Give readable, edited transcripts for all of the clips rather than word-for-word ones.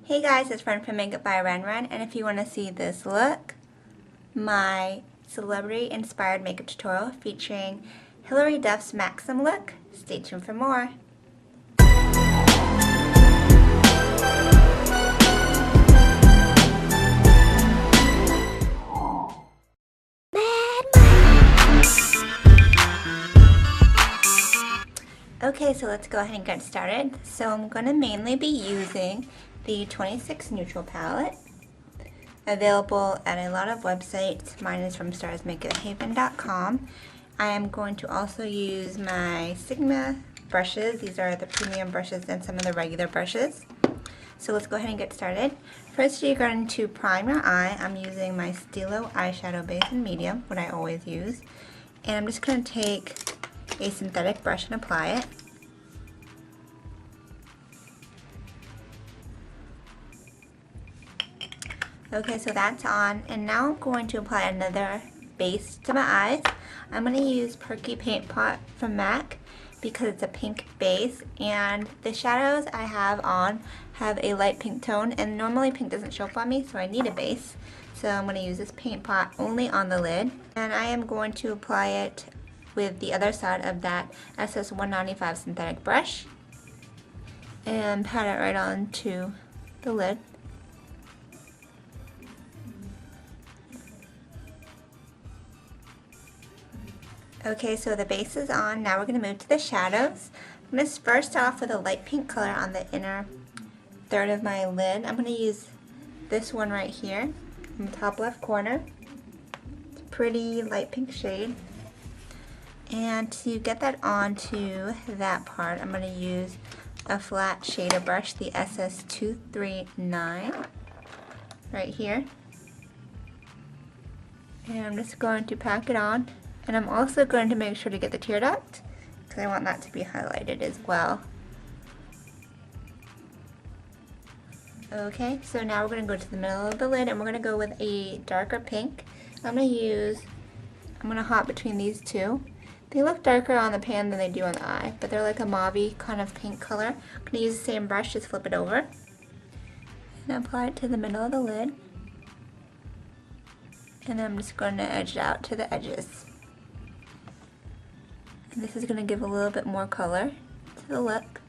Hey guys, it's Ren from Makeup by Ren, and if you want to see this look, my celebrity inspired makeup tutorial featuring Hilary Duff's Maxim look, stay tuned for more. Okay, so let's go ahead and get started. So I'm going to mainly be using the 26 Neutral palette, available at a lot of websites. Mine is from starsmakeuphaven.com. I am going to also use my Sigma brushes. These are the premium brushes and some of the regular brushes. So let's go ahead and get started. First, you're going to prime your eye. I'm using my Stilo eyeshadow base in medium, what I always use. And I'm just going to take a synthetic brush and apply it. Okay, so that's on, and now I'm going to apply another base to my eyes. I'm going to use Perky Paint Pot from MAC because it's a pink base, and the shadows I have on have a light pink tone, and normally pink doesn't show up on me, so I need a base. So I'm going to use this paint pot only on the lid, and I am going to apply it with the other side of that SS195 synthetic brush and pat it right onto the lid. Okay, so the base is on. Now we're going to move to the shadows. I'm going to first start off with a light pink color on the inner third of my lid. I'm going to use this one right here in the top left corner. It's a pretty light pink shade. And to get that onto that part, I'm going to use a flat shader brush, the SS239, right here. And I'm just going to pack it on. And I'm also going to make sure to get the tear duct, because I want that to be highlighted as well. Okay, so now we're going to go to the middle of the lid, and we're going to go with a darker pink. I'm going to hop between these two. They look darker on the pan than they do on the eye, but they're like a mauve kind of pink color. I'm going to use the same brush, just flip it over, and apply it to the middle of the lid. And then I'm just going to edge it out to the edges. And this is going to give a little bit more color to the look.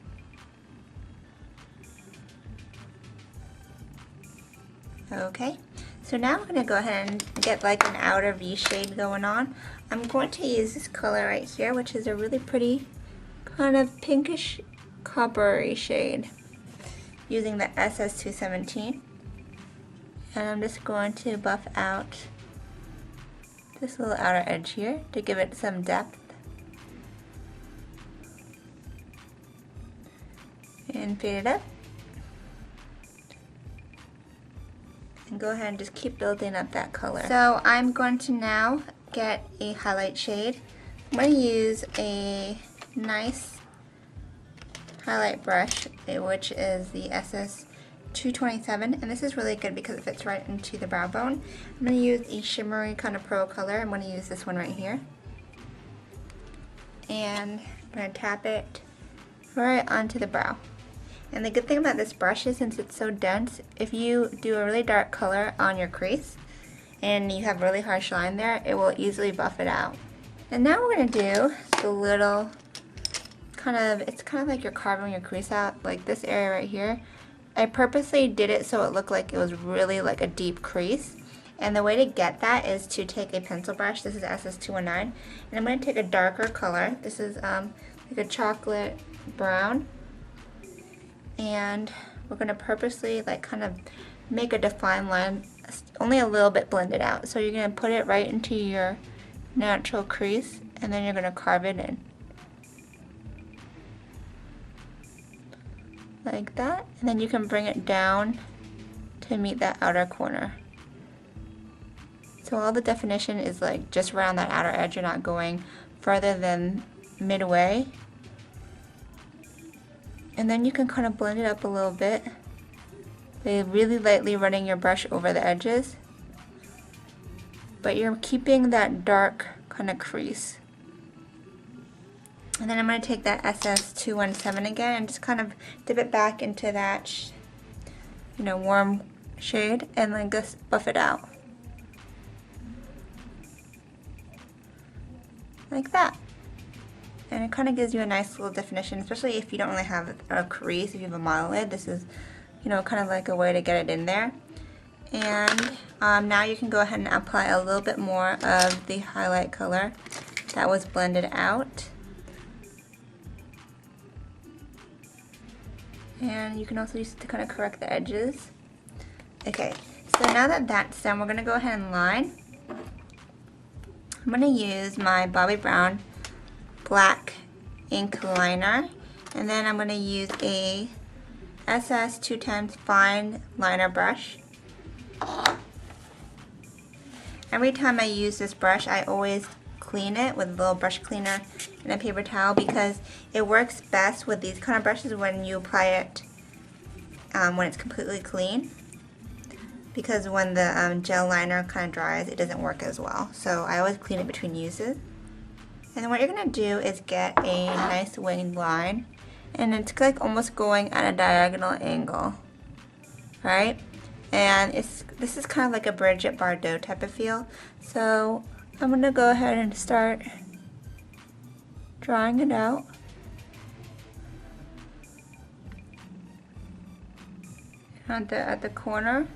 Okay, so now we're going to go ahead and get like an outer V shade going on. I'm going to use this color right here, which is a really pretty kind of pinkish coppery shade, using the SS217. And I'm just going to buff out this little outer edge here to give it some depth. And fade it up. And go ahead and just keep building up that color. So I'm going to now get a highlight shade. I'm going to use a nice highlight brush, which is the SS227, and this is really good because it fits right into the brow bone. I'm going to use a shimmery kind of pearl color. I'm going to use this one right here. And I'm going to tap it right onto the brow. And the good thing about this brush is, since it's so dense, if you do a really dark color on your crease and you have really harsh line there, it will easily buff it out. And now we're going to do the little it's kind of like you're carving your crease out, like this area right here. I purposely did it so it looked like it was really like a deep crease. And the way to get that is to take a pencil brush. This is SS219. And I'm going to take a darker color. This is like a chocolate brown. And we're going to purposely like kind of make a defined line, only a little bit blended out. So you're going to put it right into your natural crease, and then you're going to carve it in. Like that. And then you can bring it down to meet that outer corner. So all the definition is like just around that outer edge. You're not going further than midway. And then you can kind of blend it up a little bit by really lightly running your brush over the edges. But you're keeping that dark kind of crease. And then I'm going to take that SS217 again and just kind of dip it back into that you know, warm shade, and then just buff it out. Like that. And it kind of gives you a nice little definition, especially if you don't really have a crease, if you have a monolid. This is, you know, kind of like a way to get it in there. And now you can go ahead and apply a little bit more of the highlight color that was blended out. And you can also use it to kind of correct the edges. Okay, so now that that's done, we're going to go ahead and line. I'm going to use my Bobbi Brown black ink liner, and then I'm going to use a SS 210 fine liner brush. Every time I use this brush, I always clean it with a little brush cleaner and a paper towel, because it works best with these kind of brushes when you apply it when it's completely clean, because when the gel liner kind of dries, it doesn't work as well. So I always clean it between uses. And then what you're going to do is get a nice winged line, and it's like almost going at a diagonal angle, right? And this is kind of like a Bridget Bardot type of feel. So I'm going to go ahead and start drawing it out. At the corner,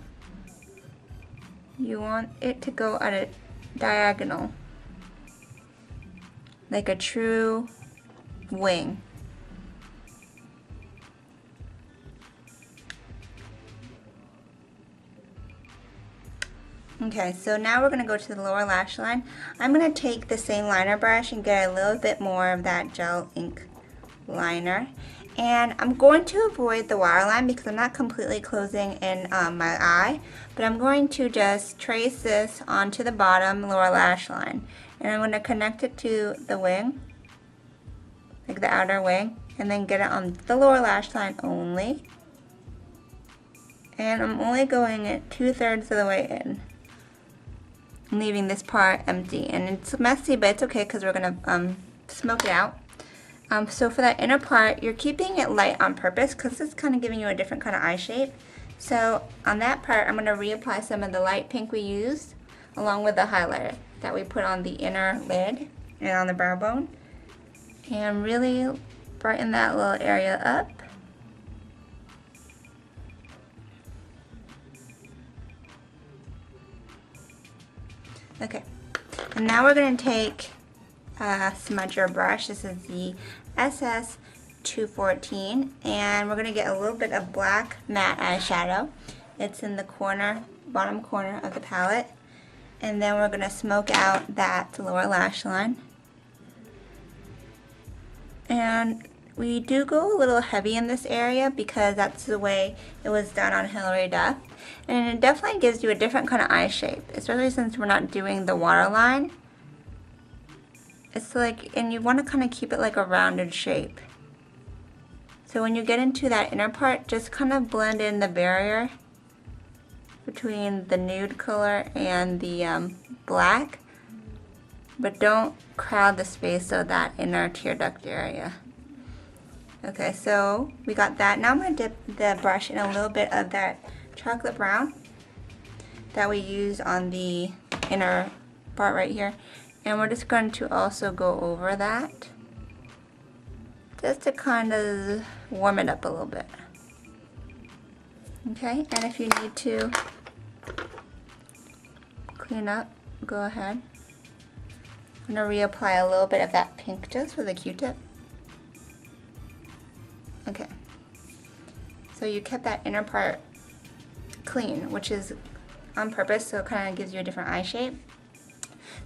you want it to go at a diagonal, like a true wing. Okay, so now we're going to go to the lower lash line. I'm going to take the same liner brush and get a little bit more of that gel ink liner. And I'm going to avoid the waterline because I'm not completely closing in my eye, but I'm going to just trace this onto the bottom lower lash line. And I'm going to connect it to the wing, like the outer wing, and then get it on the lower lash line only. And I'm only going it 2/3 of the way in, leaving this part empty. And it's messy, but it's okay because we're going to smoke it out. So for that inner part, you're keeping it light on purpose because it's kind of giving you a different kind of eye shape. So on that part, I'm going to reapply some of the light pink we used along with the highlighter that we put on the inner lid and on the brow bone, and really brighten that little area up. Okay, and now we're going to take a smudger brush. This is the SS 214, and we're going to get a little bit of black matte eyeshadow. It's in the corner, bottom corner of the palette, and then we're going to smoke out that lower lash line. And we do go a little heavy in this area because that's the way it was done on Hilary Duff, and it definitely gives you a different kind of eye shape, especially since we're not doing the waterline. It's like, and you want to kind of keep it like a rounded shape. So when you get into that inner part, just kind of blend in the barrier between the nude color and the black, but don't crowd the space of that inner tear duct area. Okay, so we got that. Now I'm going to dip the brush in a little bit of that chocolate brown that we use on the inner part right here. And we're just going to also go over that just to kind of warm it up a little bit. Okay, and if you need to clean up, go ahead. I'm going to reapply a little bit of that pink just with a Q-tip. Okay, so you kept that inner part clean, which is on purpose, so it kind of gives you a different eye shape.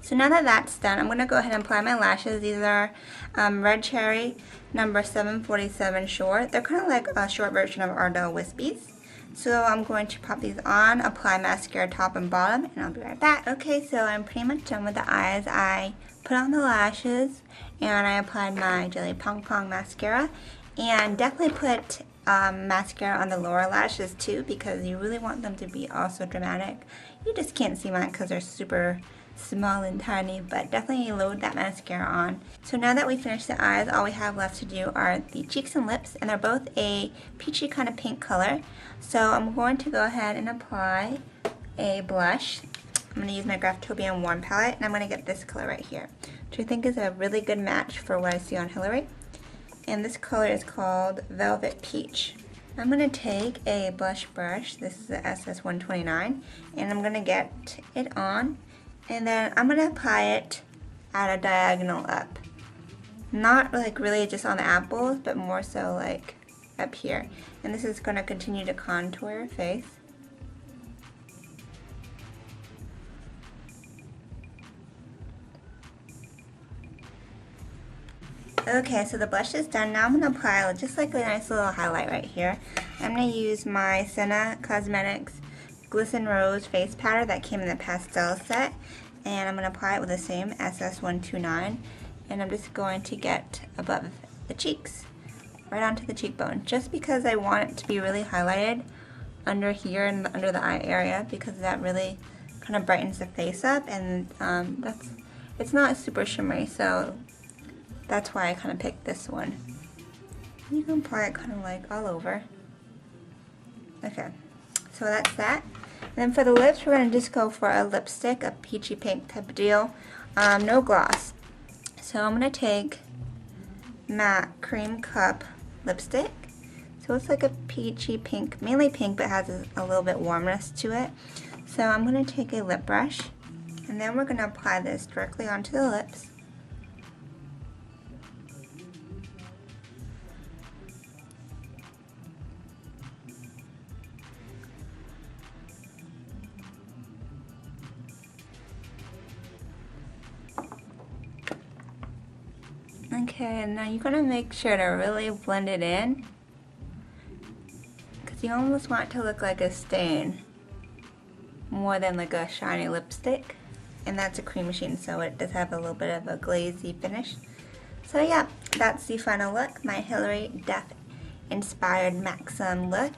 So now that that's done, I'm going to go ahead and apply my lashes. These are Red Cherry number 747 short. They're kind of like a short version of Ardell Wispies. So I'm going to pop these on, apply mascara top and bottom, and I'll be right back. Okay, so I'm pretty much done with the eyes. I put on the lashes, and I applied my Jelly Pong Pong mascara. And definitely put mascara on the lower lashes too, because you really want them to be also dramatic. You just can't see mine because they're super small and tiny, but definitely load that mascara on. So now that we finished the eyes, all we have left to do are the cheeks and lips, and they're both a peachy kind of pink color. So I'm going to go ahead and apply a blush. I'm going to use my Graftobian Warm palette, and I'm going to get this color right here, which I think is a really good match for what I see on Hilary. And this color is called Velvet Peach. I'm going to take a blush brush, this is the SS129, and I'm going to get it on, and then I'm going to apply it at a diagonal up. Not like really just on the apples, but more so like up here. And this is going to continue to contour your face. Okay, so the blush is done. Now I'm going to apply just like a nice little highlight right here. I'm going to use my Senna Cosmetics Glisten Rose face powder that came in the pastel set. And I'm going to apply it with the same SS129. And I'm just going to get above the cheeks, right onto the cheekbone. Just because I want it to be really highlighted under here and under the eye area, because that really kind of brightens the face up. And it's not super shimmery, so that's why I kind of picked this one. You can apply it kind of like all over. Okay, so that's that. And then for the lips, we're going to just go for a lipstick, a peachy pink type of deal. No gloss. So I'm going to take matte Cream Cup lipstick. So it's like a peachy pink, mainly pink, but has a little bit warmness to it. So I'm going to take a lip brush, and then we're going to apply this directly onto the lips. Okay, and now you're going to make sure to really blend it in, because you almost want it to look like a stain more than like a shiny lipstick. And that's a cream machine, so it does have a little bit of a glazy finish. So yeah, that's the final look, my Hilary Duff inspired Maxim look.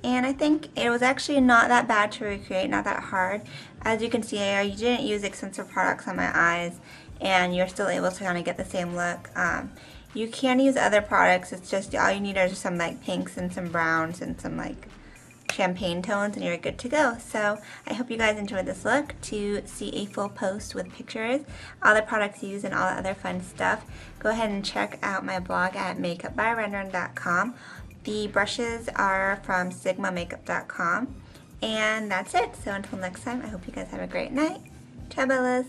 And I think it was actually not that bad to recreate, not that hard. As you can see, I didn't use expensive products on my eyes, and you're still able to kind of get the same look. You can use other products, it's just all you need are just some like pinks and some browns and some like champagne tones, and you're good to go. So I hope you guys enjoyed this look. To see a full post with pictures, all the products used, and all the other fun stuff, go ahead and check out my blog at makeupbyrenderin.com. The brushes are from sigmamakeup.com. And that's it. So until next time, I hope you guys have a great night. Ciao, Bellas.